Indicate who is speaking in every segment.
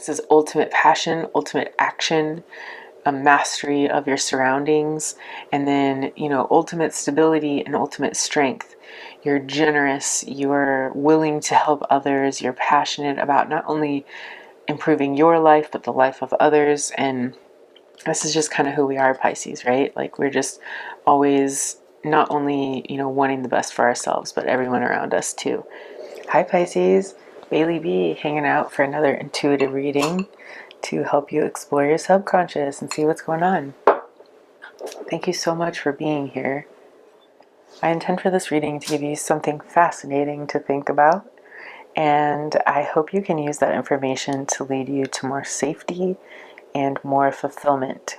Speaker 1: This is ultimate passion, ultimate action, a mastery of your surroundings, and then, you know, ultimate stability and ultimate strength. You're generous, you're willing to help others, you're passionate about not only improving your life, but the life of others. And this is just kind of who we are, Pisces, right? Like, we're just always not only, you know, wanting the best for ourselves, but everyone around us too. Hi, Pisces. Bailey B hanging out for another intuitive reading to help you explore your subconscious and see what's going on. Thank you so much for being here. I intend for this reading to give you something fascinating to think about, and I hope you can use that information to lead you to more safety and more fulfillment.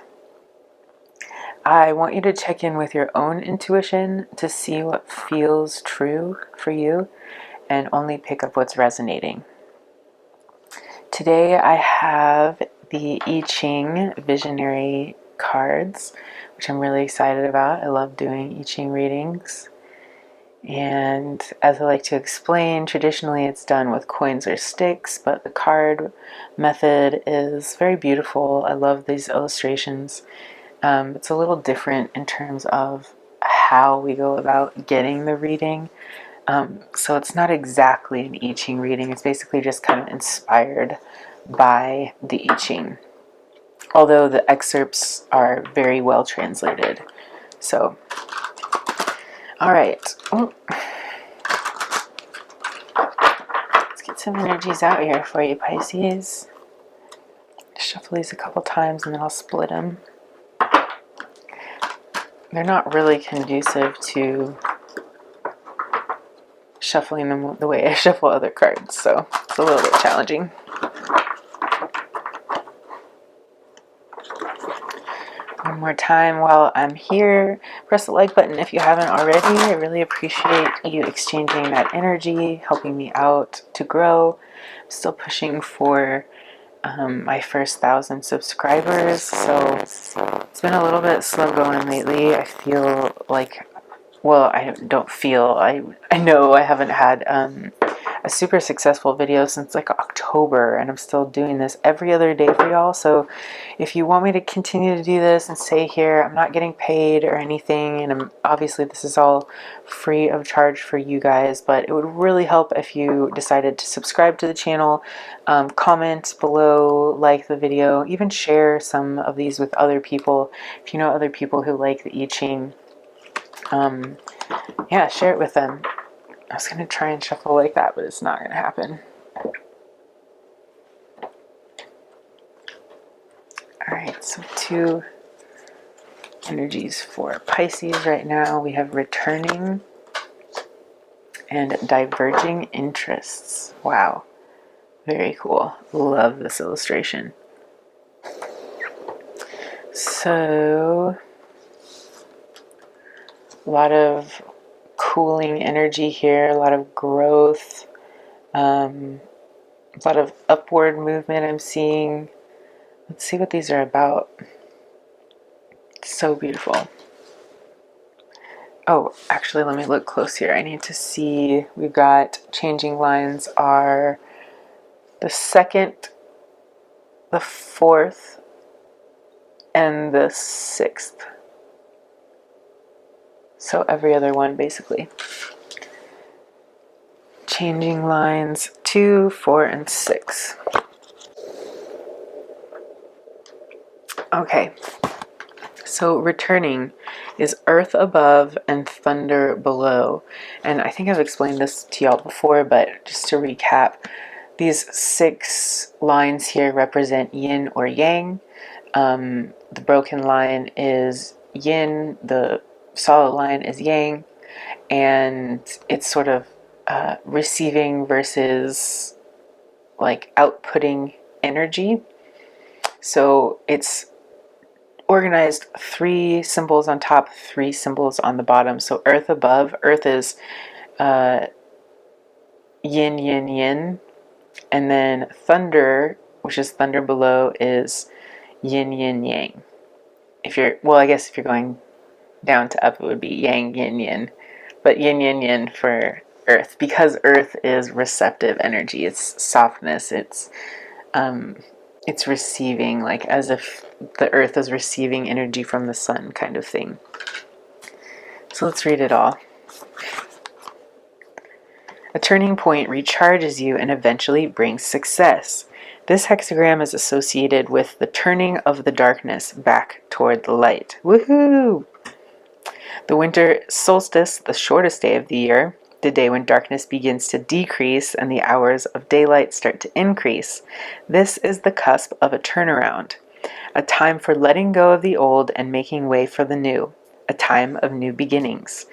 Speaker 1: I want you to check in with your own intuition to see what feels true for you and only pick up what's resonating. Today I have the I Ching Visionary cards, which I'm really excited about. I love doing I Ching readings. And as I like to explain, traditionally it's done with coins or sticks, but the card method is very beautiful. I love these illustrations. It's a little different in terms of how we go about getting the reading. So it's not exactly an I Ching reading. It's basically just kind of inspired by the I Ching, although the excerpts are very well translated. So, all right. Oh. Let's get some energies out here for you, Pisces. Shuffle these a couple times and then I'll split them. They're not really conducive to shuffling them the way I shuffle other cards, so it's a little bit challenging. One more time while I'm here, press the like button if you haven't already. I really appreciate you exchanging that energy, helping me out to grow. I'm still pushing for my first 1,000 subscribers, so it's been a little bit slow going lately. I feel like, well, I don't feel, I know I haven't had a super successful video since like October, and I'm still doing this every other day for y'all. So if you want me to continue to do this and stay here, I'm not getting paid or anything, and obviously this is all free of charge for you guys, but it would really help if you decided to subscribe to the channel, comment below, like the video, even share some of these with other people. If you know other people who like the I Ching, yeah, share it with them. I was going to try and shuffle like that, but it's not going to happen. Alright, so 2 energies for Pisces right now. We have returning and diverging interests. Wow, very cool. Love this illustration. So, a lot of cooling energy here, a lot of growth, a lot of upward movement I'm seeing. Let's see what these are about. So beautiful. Oh, actually, let me look close here. I need to see. We've got changing lines are the 2nd, the 4th, and the 6th. So every other one, basically. Changing lines 2, 4, and 6. Okay. So returning is earth above and thunder below. And I think I've explained this to y'all before, but just to recap, these 6 lines here represent yin or yang. The broken line is yin, the solid line is yang, and it's sort of receiving versus like outputting energy. So it's organized 3 symbols on top, 3 symbols on the bottom. So earth above, earth is yin, yin, yin. And then thunder, which is thunder below, is yin, yin, yang. If you're, well, I guess if you're going down to up, it would be yang, yin, yin. But yin, yin, yin for earth, because earth is receptive energy. It's softness. It's it's receiving, like as if the earth is receiving energy from the sun kind of thing. So let's read it all. A turning point recharges you and eventually brings success. This hexagram is associated with the turning of the darkness back toward the light. Woohoo! The winter solstice, the shortest day of the year, the day when darkness begins to decrease and the hours of daylight start to increase. This is the cusp of a turnaround, a time for letting go of the old and making way for the new, a time of new beginnings.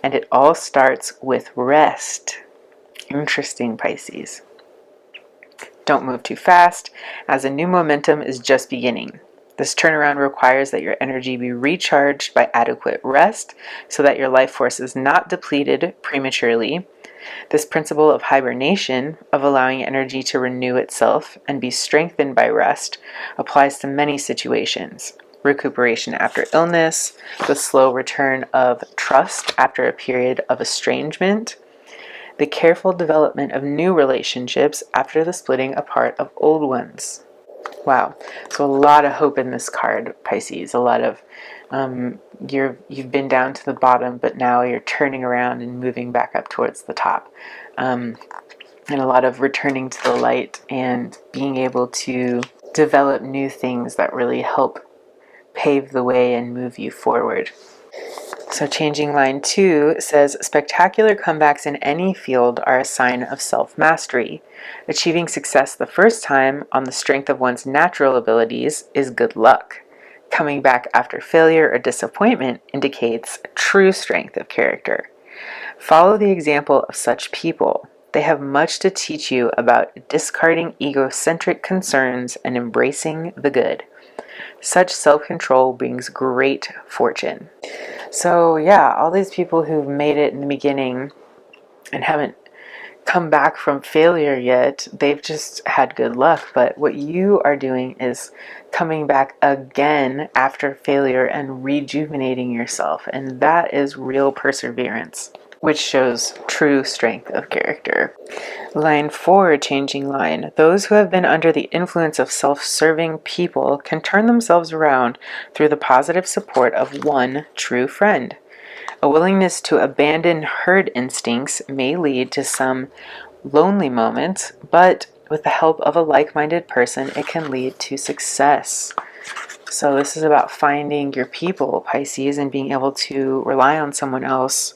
Speaker 1: And it all starts with rest. Interesting, Pisces. Don't move too fast, as a new momentum is just beginning. This turnaround requires that your energy be recharged by adequate rest so that your life force is not depleted prematurely. This principle of hibernation, of allowing energy to renew itself and be strengthened by rest, applies to many situations. Recuperation after illness, the slow return of trust after a period of estrangement, the careful development of new relationships after the splitting apart of old ones. Wow, so a lot of hope in this card, Pisces. A lot of you've been down to the bottom, but now you're turning around and moving back up towards the top. And a lot of returning to the light and being able to develop new things that really help pave the way and move you forward. So changing line 2 says, spectacular comebacks in any field are a sign of self-mastery. Achieving success the first time on the strength of one's natural abilities is good luck. Coming back after failure or disappointment indicates true strength of character. Follow the example of such people. They have much to teach you about discarding egocentric concerns and embracing the good. Such self-control brings great fortune. So yeah, all these people who've made it in the beginning and haven't come back from failure yet, they've just had good luck. But what you are doing is coming back again after failure and rejuvenating yourself. And that is real perseverance, which shows true strength of character. Line 4, changing line. Those who have been under the influence of self-serving people can turn themselves around through the positive support of one true friend. A willingness to abandon herd instincts may lead to some lonely moments, but with the help of a like-minded person, it can lead to success. So this is about finding your people, Pisces, and being able to rely on someone else.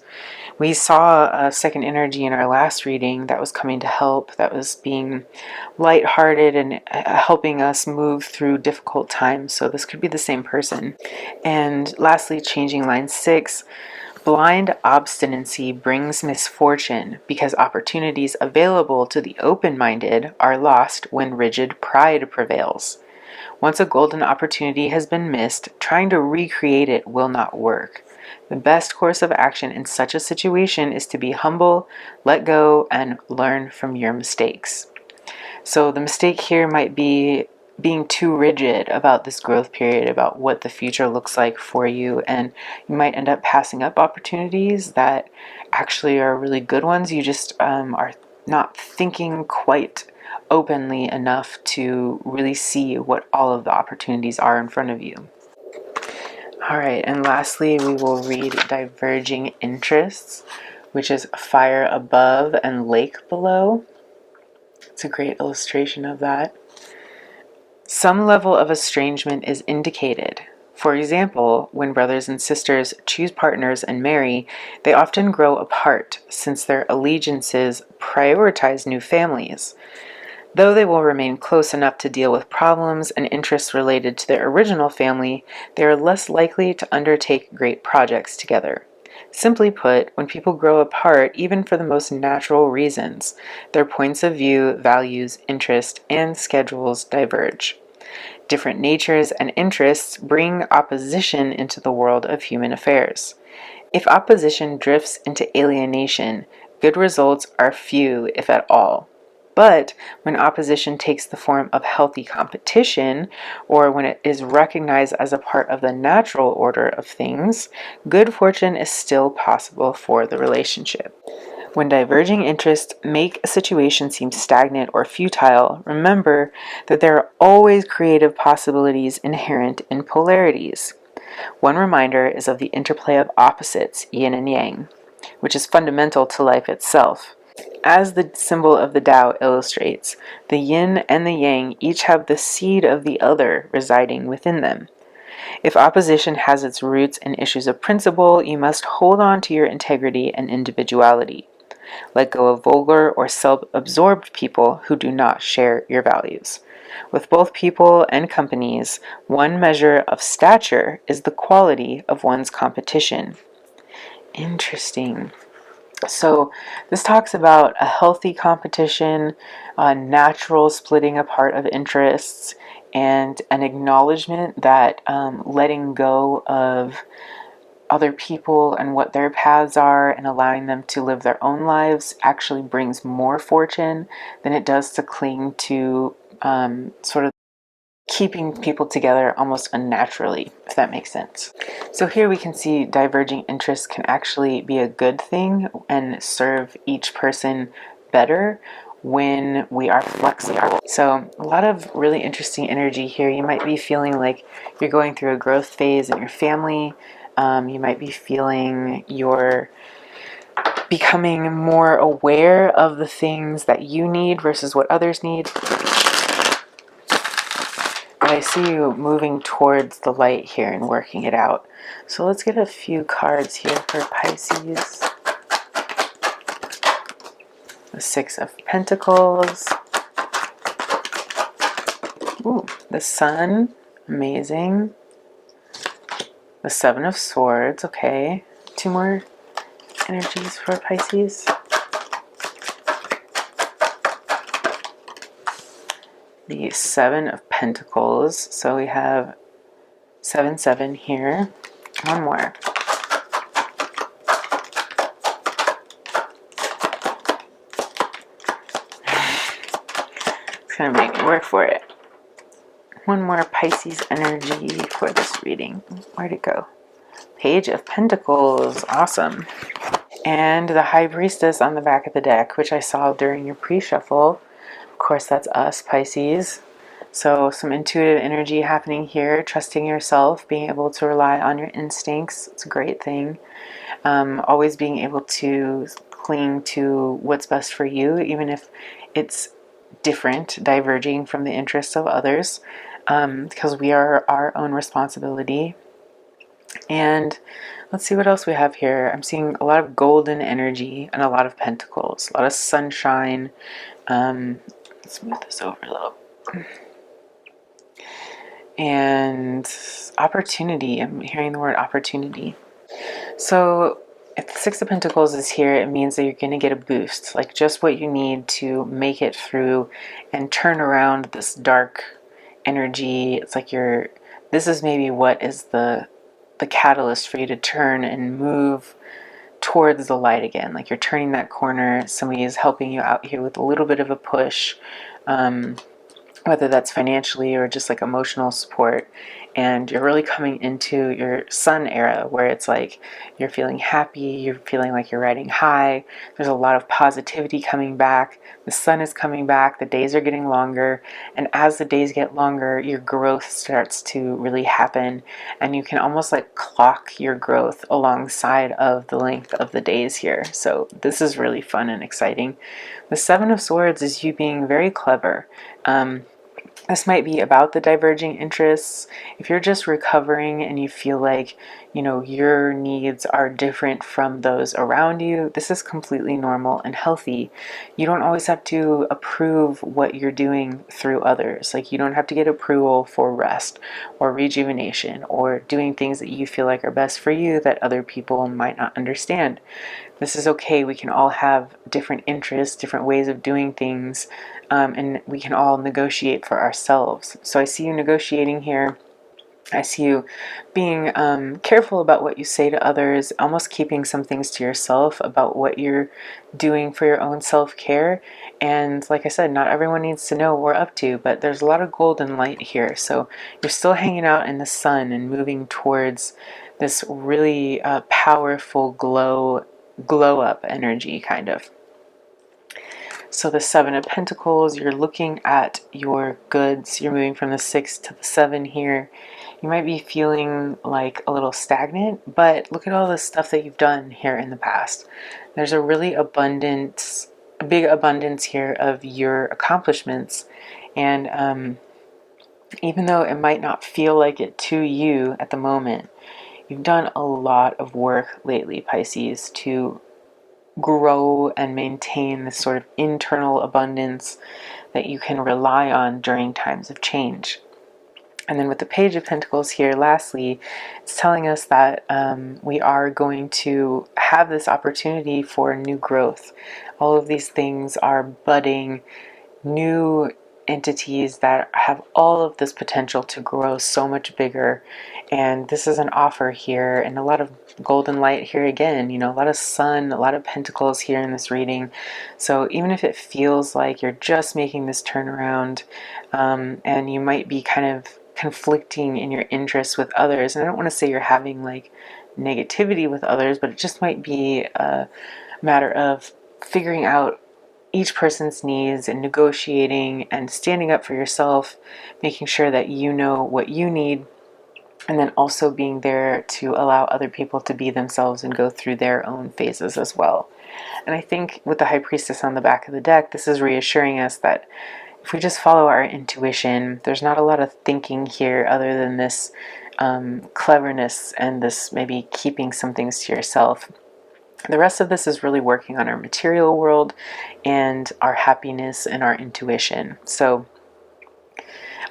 Speaker 1: We saw a second energy in our last reading that was coming to help, that was being lighthearted and helping us move through difficult times. So this could be the same person. And lastly, changing line 6, blind obstinacy brings misfortune because opportunities available to the open-minded are lost when rigid pride prevails. Once a golden opportunity has been missed, trying to recreate it will not work. The best course of action in such a situation is to be humble, let go, and learn from your mistakes. So the mistake here might be being too rigid about this growth period, about what the future looks like for you, and you might end up passing up opportunities that actually are really good ones. You just are not thinking quite openly enough to really see what all of the opportunities are in front of you. All right, and lastly, we will read diverging interests, which is fire above and lake below. It's a great illustration of that. Some level of estrangement is indicated. For example, when brothers and sisters choose partners and marry, they often grow apart since their allegiances prioritize new families. Though they will remain close enough to deal with problems and interests related to their original family, they are less likely to undertake great projects together. Simply put, when people grow apart, even for the most natural reasons, their points of view, values, interests, and schedules diverge. Different natures and interests bring opposition into the world of human affairs. If opposition drifts into alienation, good results are few, if at all. But when opposition takes the form of healthy competition, or when it is recognized as a part of the natural order of things, good fortune is still possible for the relationship. When diverging interests make a situation seem stagnant or futile, remember that there are always creative possibilities inherent in polarities. One reminder is of the interplay of opposites, yin and yang, which is fundamental to life itself. As the symbol of the Tao illustrates, the yin and the yang each have the seed of the other residing within them. If opposition has its roots in issues of principle, you must hold on to your integrity and individuality. Let go of vulgar or self-absorbed people who do not share your values. With both people and companies, one measure of stature is the quality of one's competition. Interesting. So this talks about a healthy competition, a natural splitting apart of interests, and an acknowledgement that letting go of other people and what their paths are and allowing them to live their own lives actually brings more fortune than it does to cling to sort of keeping people together almost unnaturally, if that makes sense. So here we can see diverging interests can actually be a good thing and serve each person better when we are flexible. So a lot of really interesting energy here. You might be feeling like you're going through a growth phase in your family. You might be feeling you're becoming more aware of the things that you need versus what others need. But I see you moving towards the light here and working it out. So let's get a few cards here for Pisces. The Six of Pentacles. Ooh, the Sun. Amazing. The Seven of Swords. Okay. Two more energies for Pisces. The Seven of Pentacles. So we have 7, here. One more. It's going to make me work for it. One more Pisces energy for this reading. Where'd it go? Page of Pentacles. Awesome. And the High Priestess on the back of the deck, which I saw during your pre-shuffle. Of course, that's us, Pisces. So some intuitive energy happening here, trusting yourself, being able to rely on your instincts. It's a great thing. Always being able to cling to what's best for you, even if it's different, diverging from the interests of others, because we are our own responsibility. And let's see what else we have here. I'm seeing a lot of golden energy and a lot of pentacles, a lot of sunshine. Let's move this over a little. And opportunity. I'm hearing the word opportunity. So if the Six of Pentacles is here, it means that you're going to get a boost, like just what you need to make it through and turn around this dark energy. It's like this is maybe what is the catalyst for you to turn and move towards the light again. Like you're turning that corner. Somebody is helping you out here with a little bit of a push, whether that's financially or just like emotional support. And you're really coming into your sun era where it's like you're feeling happy, you're feeling like you're riding high. There's a lot of positivity coming back. The sun is coming back, the days are getting longer, and as the days get longer, your growth starts to really happen, and you can almost like clock your growth alongside of the length of the days here. So this is really fun and exciting. The Seven of Swords is you being very clever. This might be about the diverging interests. If you're just recovering and you feel like, your needs are different from those around you, this is completely normal and healthy. You don't always have to approve what you're doing through others. Like you don't have to get approval for rest or rejuvenation or doing things that you feel like are best for you that other people might not understand. This is okay. We can all have different interests, different ways of doing things, and we can all negotiate for ourselves. So I see you negotiating here. I see you being careful about what you say to others, almost keeping some things to yourself about what you're doing for your own self-care. And like I said, not everyone needs to know what we're up to, but there's a lot of golden light here. So you're still hanging out in the sun and moving towards this really powerful glow glow up energy, kind of. So the Seven of Pentacles, you're looking at your goods. You're moving from the 6 to the 7 here. You might be feeling like a little stagnant, but look at all the stuff that you've done here in the past. There's a really big abundance here of your accomplishments. And even though it might not feel like it to you at the moment, you've done a lot of work lately, Pisces, to grow and maintain this sort of internal abundance that you can rely on during times of change. And then with the Page of Pentacles here, lastly, it's telling us that we are going to have this opportunity for new growth. All of these things are budding new entities that have all of this potential to grow so much bigger. And this is an offer here, and a lot of golden light here again, a lot of sun, a lot of pentacles here in this reading. So even if it feels like you're just making this turnaround, and you might be kind of conflicting in your interests with others, and I don't want to say you're having like negativity with others, but it just might be a matter of figuring out each person's needs and negotiating and standing up for yourself, making sure that you know what you need, and then also being there to allow other people to be themselves and go through their own phases as well. And I think with the High Priestess on the back of the deck, this is reassuring us that if we just follow our intuition, there's not a lot of thinking here other than this cleverness and this maybe keeping some things to yourself. The rest of this is really working on our material world and our happiness and our intuition. So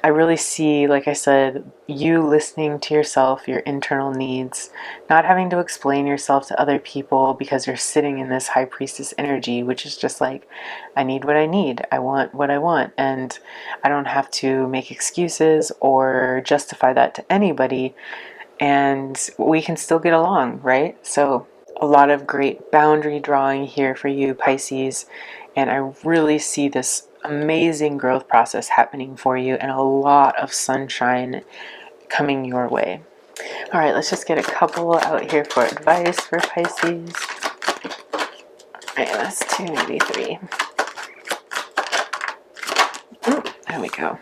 Speaker 1: I really see, like I said, you listening to yourself, your internal needs, not having to explain yourself to other people because you're sitting in this High Priestess energy, which is just like, I need what I need, I want what I want, and I don't have to make excuses or justify that to anybody, and we can still get along, right? So a lot of great boundary drawing here for you, Pisces, and I really see this amazing growth process happening for you and a lot of sunshine coming your way. All right, let's just get a couple out here for advice for Pisces. All right, that's 2, maybe 3. There we go.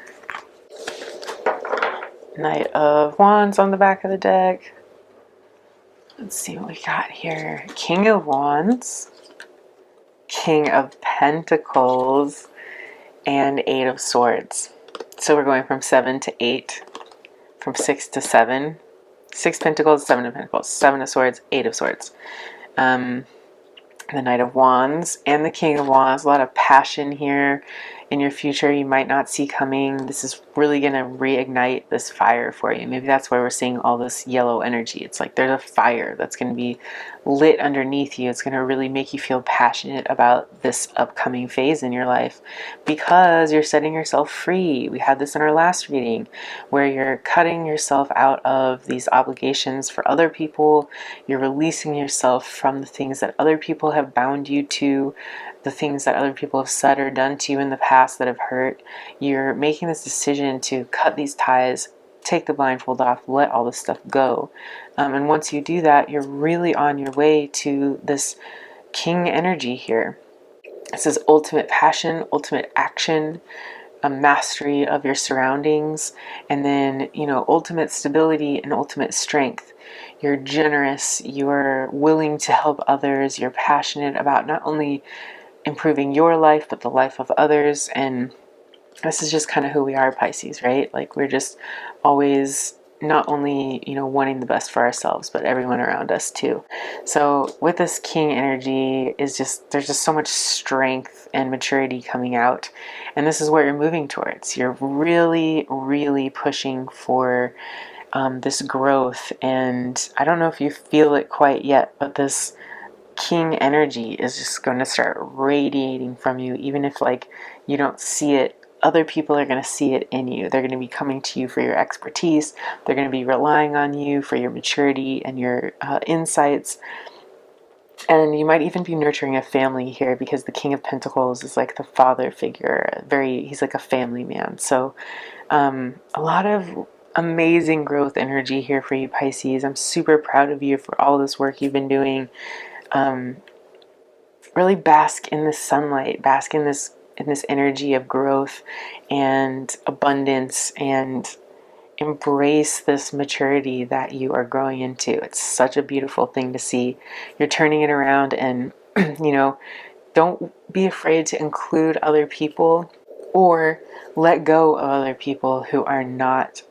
Speaker 1: Knight of Wands on the back of the deck. Let's see what we got here. King of Wands, King of Pentacles, and 8 of Swords. So we're going from 7 to 8, from 6 to 7. 6 Pentacles, 7 of Pentacles, 7 of Swords, 8 of Swords. The Knight of Wands and the King of Wands. A lot of passion here in your future you might not see coming. This is really going to reignite this fire for you. Maybe that's why we're seeing all this yellow energy. It's like there's a fire that's going to be lit underneath you. It's going to really make you feel passionate about this upcoming phase in your life because you're setting yourself free. We had this in our last reading where you're cutting yourself out of these obligations for other people. You're releasing yourself from the things that other people have bound you to, the things that other people have said or done to you in the past that have hurt. You're making this decision to cut these ties, take the blindfold off, let all this stuff go. And once you do that, you're really on your way to this king energy here. This is ultimate passion, ultimate action, a mastery of your surroundings, and then, ultimate stability and ultimate strength. You're generous, you're willing to help others, you're passionate about not only improving your life, but the life of others. And this is just kind of who we are, Pisces, right? Like we're just always not only, wanting the best for ourselves, but everyone around us too. So with this king energy there's just so much strength and maturity coming out. And this is what you're moving towards. You're really, really pushing for this growth. And I don't know if you feel it quite yet, but this king energy is just going to start radiating from you. Even if you don't see it, other people are going to see it in you. They're going to be coming to you for your expertise. They're going to be relying on you for your maturity and your insights. And you might even be nurturing a family here because the King of Pentacles is like the father figure. He's like a family man. So a lot of amazing growth energy here for you, Pisces. I'm super proud of you for all this work you've been doing. really bask in this sunlight, bask in this energy of growth and abundance, and embrace this maturity that you are growing into. It's such a beautiful thing to see. You're turning it around, and you know, don't be afraid to include other people or let go of other people who are not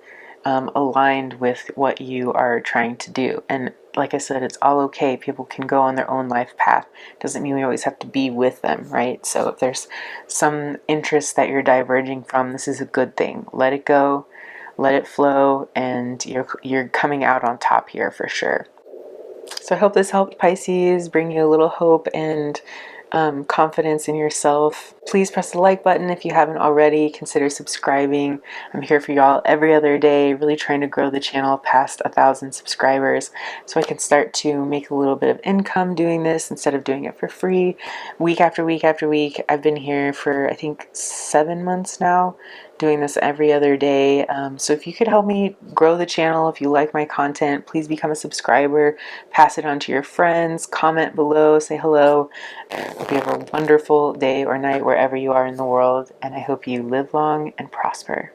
Speaker 1: aligned with what you are trying to do. And like I said, it's all okay. People can go on their own life path. Doesn't mean we always have to be with them, right? So if there's some interest that you're diverging from, this is a good thing. Let it go, let it flow, and you're coming out on top here for sure. So I hope this helped, Pisces, bring you a little hope and confidence in yourself. Please press the like button if you haven't already. Consider subscribing. I'm here for y'all every other day, really trying to grow the channel past 1,000 subscribers so I can start to make a little bit of income doing this instead of doing it for free. Week after week after week. I've been here for, I think, 7 months now, doing this every other day. So if you could help me grow the channel, if you like my content, please become a subscriber, pass it on to your friends, comment below, say hello. Hope you have a wonderful day or night wherever you are in the world, and I hope you live long and prosper.